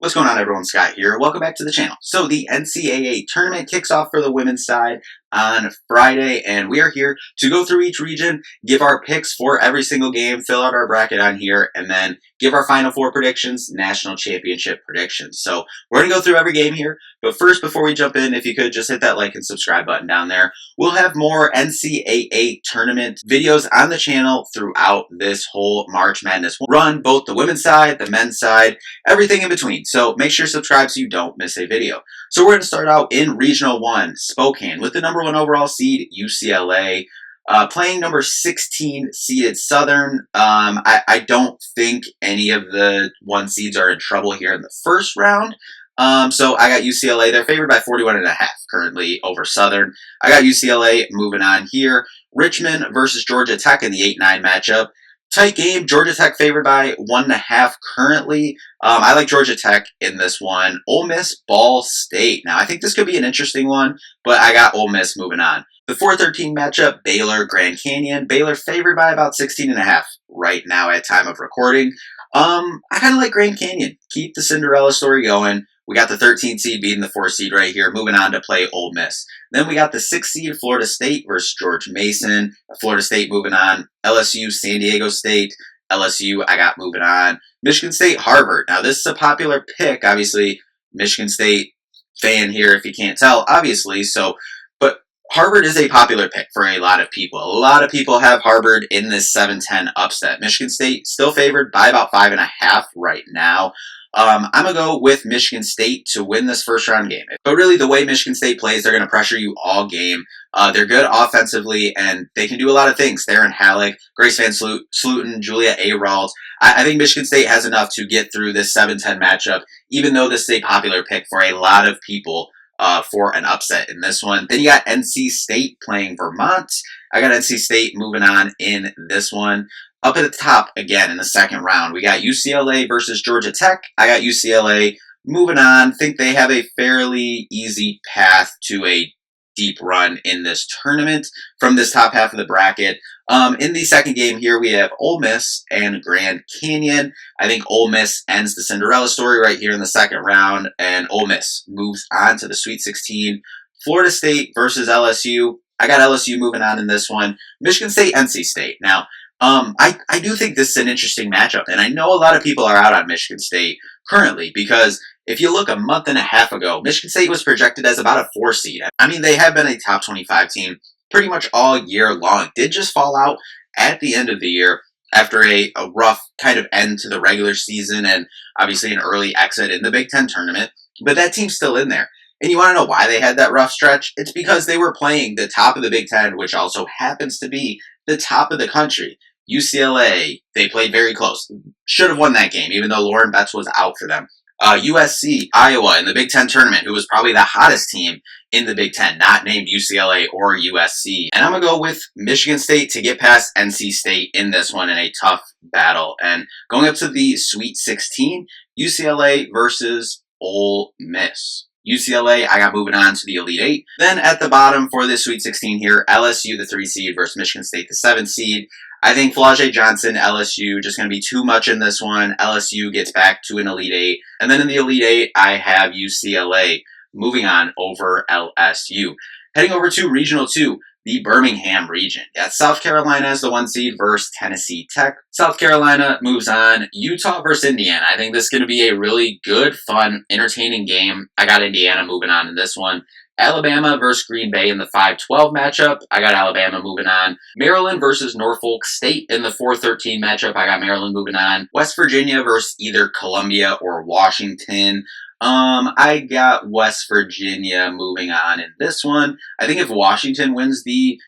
What's going on, everyone? Scott here. Welcome back to the channel. So the NCAA tournament kicks off for the women's side on Friday, and we are here to go through each region, give our picks for every single game, fill out our bracket on here, and then give our Final Four predictions, national championship predictions. So we're going to go through every game here, but first, before we jump in, if you could just hit that like and subscribe button down there. We'll have more NCAA tournament videos on the channel throughout this whole March Madness run, both the women's side, the men's side, everything in between. So make sure to subscribe so you don't miss a video. So we're going to start out in Regional 1, Spokane, with the number 1 overall seed, UCLA, playing number 16 seeded Southern. I don't think any of the 1 seeds are in trouble here in the first round. So I got UCLA. They're favored by 41.5 currently over Southern. I got UCLA moving on here. Richmond versus Georgia Tech in the 8-9 matchup. Tight game. Georgia Tech favored by 1.5 currently. I like Georgia Tech in this one. Ole Miss, Ball State. Now, I think this could be an interesting one, but I got Ole Miss moving on. The 4-13 matchup, Baylor, Grand Canyon. Baylor favored by about 16.5 right now at time of recording. I kind of like Grand Canyon. Keep the Cinderella story going. We got the 13 seed beating the 4 seed right here, moving on to play Ole Miss. Then we got the 6 seed Florida State versus George Mason. Florida State moving on. LSU, San Diego State. LSU, I got moving on. Michigan State, Harvard. Now, this is a popular pick. Obviously, Michigan State fan here, if you can't tell, obviously. But Harvard is a popular pick for a lot of people. A lot of people have Harvard in this 7-10 upset. Michigan State still favored by about 5.5 right now. I'm going to go with Michigan State to win this first round game. But really, the way Michigan State plays, they're going to pressure you all game. They're good offensively, and they can do a lot of things. Theron Halleck, Grace Van Sluten, Julia Aralt. I think Michigan State has enough to get through this 7-10 matchup, even though this is a popular pick for a lot of people for an upset in this one. Then you got NC State playing Vermont. I got NC State moving on in this one. Up at the top, again, in the second round, we got UCLA versus Georgia Tech. I got UCLA moving on. Think they have a fairly easy path to a deep run in this tournament from this top half of the bracket. In the second game here, we have Ole Miss and Grand Canyon. I think Ole Miss ends the Cinderella story right here in the second round, and Ole Miss moves on to the Sweet 16. Florida State versus LSU. I got LSU moving on in this one. Michigan State, NC State. Now, I do think this is an interesting matchup, and I know a lot of people are out on Michigan State currently because if you look a month and a half ago, Michigan State was projected as about a 4 seed. I mean, they have been a top 25 team pretty much all year long. Did just fall out at the end of the year after a rough kind of end to the regular season and obviously an early exit in the Big Ten tournament, but that team's still in there. And you want to know why they had that rough stretch? It's because they were playing the top of the Big Ten, which also happens to be the top of the country. UCLA, they played very close. Should have won that game, even though Lauren Betts was out for them. USC, Iowa in the Big Ten tournament, who was probably the hottest team in the Big Ten, not named UCLA or USC. And I'm going to go with Michigan State to get past NC State in this one in a tough battle. And going up to the Sweet 16, UCLA versus Ole Miss. UCLA, I got moving on to the Elite 8. Then at the bottom for this Sweet 16 here, LSU, the 3 seed versus Michigan State, the 7 seed. I think Flau'jae Johnson, LSU, just going to be too much in this one. LSU gets back to an Elite 8. And then in the Elite 8, I have UCLA moving on over LSU. Heading over to Regional 2, the Birmingham region. Got South Carolina as the 1 seed versus Tennessee Tech. South Carolina moves on. Utah versus Indiana. I think this is going to be a really good, fun, entertaining game. I got Indiana moving on in this one. Alabama versus Green Bay in the 5-12 matchup. I got Alabama moving on. Maryland versus Norfolk State in the 4-13 matchup. I got Maryland moving on. West Virginia versus either Columbia or Washington. I got West Virginia moving on in this one. I think if Washington wins the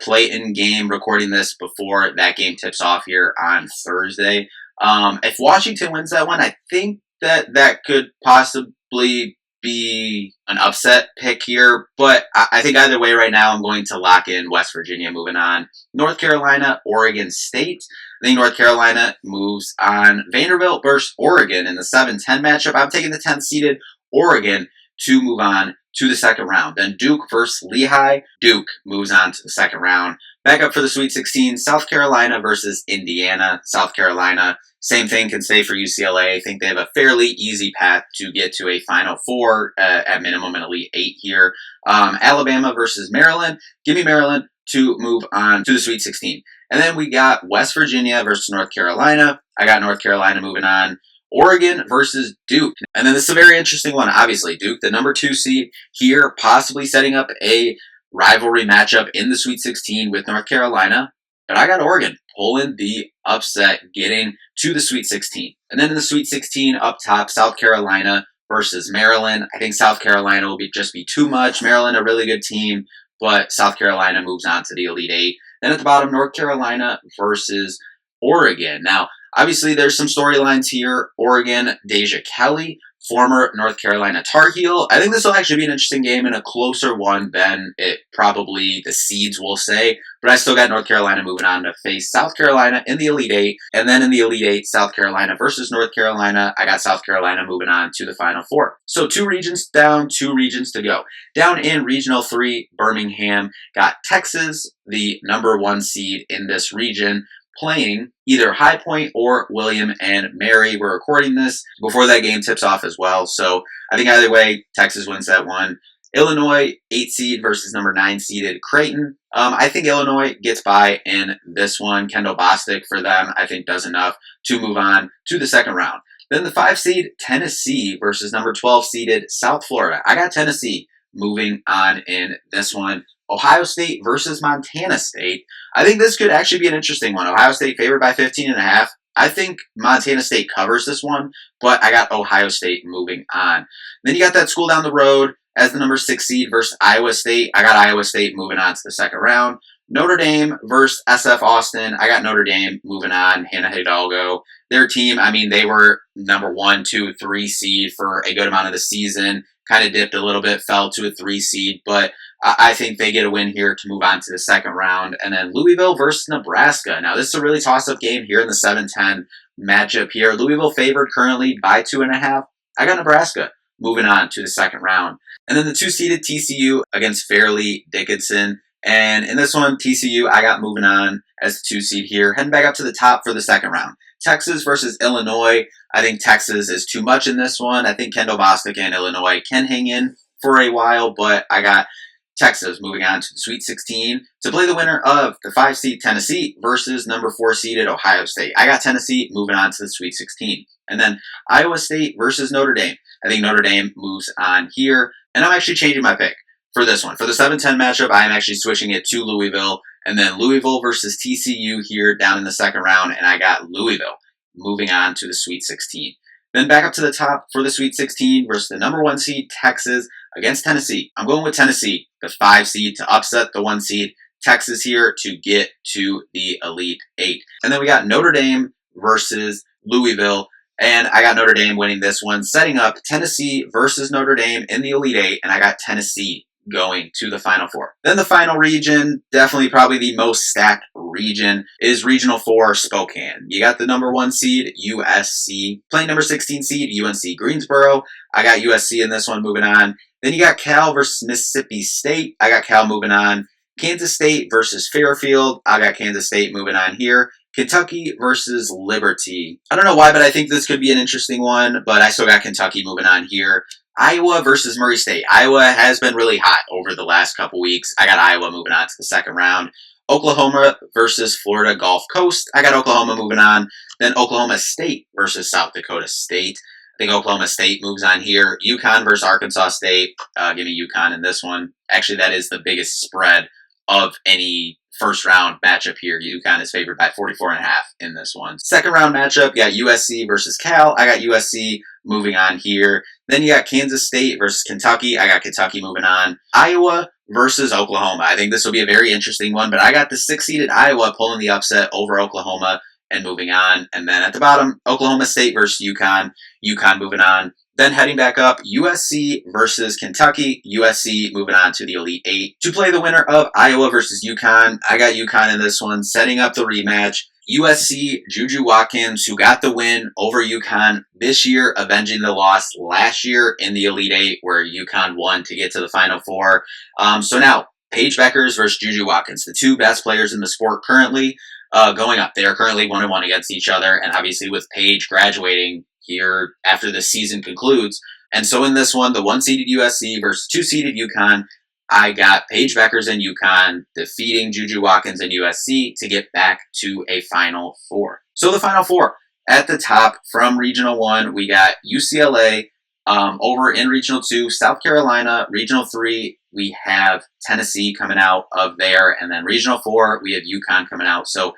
play-in game, recording this before that game tips off here on Thursday. If Washington wins that one, I think that could possibly be an upset pick here, but I think either way right now I'm going to lock in West Virginia moving on. North Carolina, Oregon State. I think North Carolina moves on. Vanderbilt versus Oregon in the 7-10 matchup. I'm taking the 10th-seeded Oregon to move on to the second round. Then Duke versus Lehigh. Duke moves on to the second round. Back up for the Sweet 16, South Carolina versus Indiana. South Carolina, same thing can say for UCLA. I think they have a fairly easy path to get to a Final Four, at minimum an Elite Eight here. Alabama versus Maryland. Give me Maryland to move on to the Sweet 16. And then we got West Virginia versus North Carolina. I got North Carolina moving on. Oregon versus Duke. And then this is a very interesting one. Obviously, Duke, the number 2 seed here, possibly setting up a rivalry matchup in the Sweet 16 with North Carolina. But I got Oregon pulling the upset, getting to the Sweet 16. And then in the Sweet 16 up top, South Carolina versus Maryland. I think South Carolina will just be too much. Maryland, a really good team, but South Carolina moves on to the Elite Eight. Then at the bottom, North Carolina versus Oregon. Now, obviously, there's some storylines here. Oregon, Deja Kelly, former North Carolina Tar Heel. I think this will actually be an interesting game and a closer one than it probably the seeds will say. But I still got North Carolina moving on to face South Carolina in the Elite Eight. And then in the Elite Eight, South Carolina versus North Carolina. I got South Carolina moving on to the Final Four. So 2 regions down, 2 regions to go. Down in Regional 3, Birmingham got Texas, the number 1 seed in this region, playing either High Point or William and Mary. We're recording this before that game tips off as well. So I think either way, Texas wins that one. Illinois, 8 seed versus number 9 seeded Creighton. I think Illinois gets by in this one. Kendall Bostic for them, I think, does enough to move on to the second round. Then the 5 seed Tennessee versus number 12 seeded South Florida. I got Tennessee moving on in this one. Ohio State versus Montana State. I think this could actually be an interesting one. Ohio State favored by 15.5. I think Montana State covers this one, but I got Ohio State moving on. Then you got that school down the road as the number 6 seed versus Iowa State. I got Iowa State moving on to the second round. Notre Dame versus SF Austin. I got Notre Dame moving on. Hannah Hidalgo. Their team, I mean, they were number 1, 2, 3 seed for a good amount of the season. Kind of dipped a little bit, fell to a 3 seed, but I think they get a win here to move on to the second round. And then Louisville versus Nebraska. Now, this is a really toss-up game here in the 7-10 matchup here. Louisville favored currently by 2.5. I got Nebraska moving on to the second round. And then the 2-seeded TCU against Fairleigh Dickinson. And in this one, TCU, I got moving on as the 2 seed here. Heading back up to the top for the second round. Texas versus Illinois. I think Texas is too much in this one. I think Kendall Bostic and Illinois can hang in for a while, but I got Texas moving on to the Sweet 16 to play the winner of the 5 seed Tennessee versus number 4 seeded Ohio State. I got Tennessee moving on to the Sweet 16. And then Iowa State versus Notre Dame. I think Notre Dame moves on here. And I'm actually changing my pick for this one. For the 7-10 matchup, I am actually switching it to Louisville. And then Louisville versus TCU here down in the second round. And I got Louisville moving on to the Sweet 16. Then back up to the top for the Sweet 16 versus the number 1 seed Texas against Tennessee. I'm going with Tennessee, the 5 seed, to upset the 1 seed Texas here to get to the Elite Eight. And then we got Notre Dame versus Louisville. And I got Notre Dame winning this one, setting up Tennessee versus Notre Dame in the Elite Eight. And I got Tennessee going to the Final Four. Then the final region, definitely probably the most stacked region, is Regional 4 Spokane. You got the number 1 seed USC playing number 16 seed UNC Greensboro. I got USC in this one moving on. Then you got Cal versus Mississippi State. I got Cal moving on. Kansas State versus Fairfield. I got Kansas State moving on here. Kentucky versus Liberty. I don't know why, but I think this could be an interesting one, but I still got Kentucky moving on here. Iowa versus Murray State. Iowa has been really hot over the last couple weeks. I got Iowa moving on to the second round. Oklahoma versus Florida Gulf Coast. I got Oklahoma moving on. Then Oklahoma State versus South Dakota State. I think Oklahoma State moves on here. UConn versus Arkansas State. Give me UConn in this one. Actually, that is the biggest spread of any first round matchup here. UConn is favored by 44.5 in this one. Second round matchup, you got USC versus Cal. I got USC moving on here. Then you got Kansas State versus Kentucky. I got Kentucky moving on. Iowa versus Oklahoma. I think this will be a very interesting one, but I got the 6-seeded Iowa pulling the upset over Oklahoma and moving on. And then at the bottom, Oklahoma State versus UConn. UConn moving on. Then heading back up, USC versus Kentucky. USC moving on to the Elite Eight to play the winner of Iowa versus UConn. I got UConn in this one, setting up the rematch. USC, Juju Watkins, who got the win over UConn this year, avenging the loss last year in the Elite Eight, where UConn won to get to the Final Four. So now, Paige Bueckers versus Juju Watkins, the two best players in the sport currently, going up. They are currently 1-1 against each other, and obviously with Paige graduating here after the season concludes. And so in this one, the 1-seeded USC versus 2-seeded UConn, I got Paige Bueckers and UConn defeating Juju Watkins and USC to get back to a Final Four. So the Final Four, at the top from Regional 1, we got UCLA. Over in Regional 2, South Carolina. Regional 3, we have Tennessee coming out of there. And then Regional 4, we have UConn coming out. So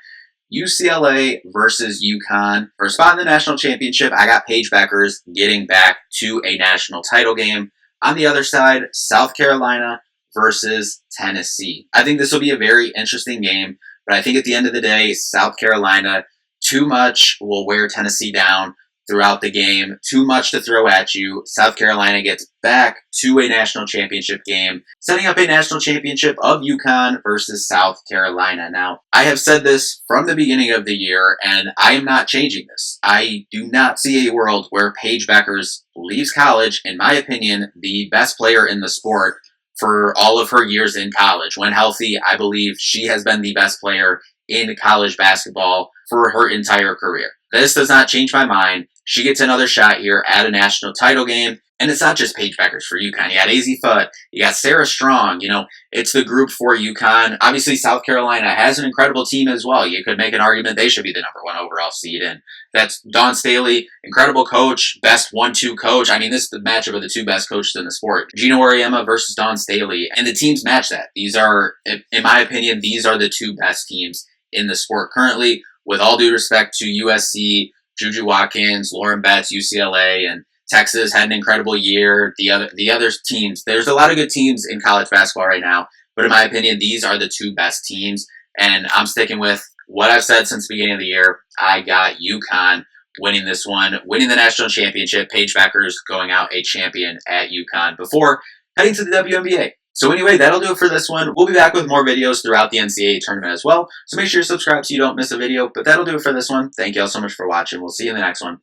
UCLA versus UConn. For a spot in the national championship, I got Paige Bueckers getting back to a national title game. On the other side, South Carolina versus Tennessee. I think this will be a very interesting game, but I think at the end of the day, South Carolina, too much will wear Tennessee down throughout the game. Too much to throw at you. South Carolina gets back to a national championship game, setting up a national championship of UConn versus South Carolina. Now, I have said this from the beginning of the year, and I am not changing this. I do not see a world where Paige Bueckers leaves college, in my opinion, the best player in the sport for all of her years in college. When healthy, I believe she has been the best player in college basketball for her entire career. This does not change my mind. She gets another shot here at a national title game. And it's not just Paige Bueckers for UConn. You got AZ Fudd. You got Sarah Strong. You know, it's the group for UConn. Obviously, South Carolina has an incredible team as well. You could make an argument they should be the #1 overall seed. And that's Dawn Staley, incredible coach, best 1-2 coach. I mean, this is the matchup of the two best coaches in the sport. Gino Auriemma versus Dawn Staley. And the teams match that. These are, in my opinion, these are the two best teams in the sport currently. With all due respect to USC, Juju Watkins, Lauren Betts, UCLA, and Texas had an incredible year. The other teams, there's a lot of good teams in college basketball right now, but in my opinion, these are the two best teams, and I'm sticking with what I've said since the beginning of the year. I got UConn winning this one, winning the national championship, Paige Bueckers going out a champion at UConn before heading to the WNBA. So anyway, that'll do it for this one. We'll be back with more videos throughout the NCAA tournament as well, so make sure you subscribe so you don't miss a video, but that'll do it for this one. Thank you all so much for watching. We'll see you in the next one.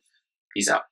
Peace out.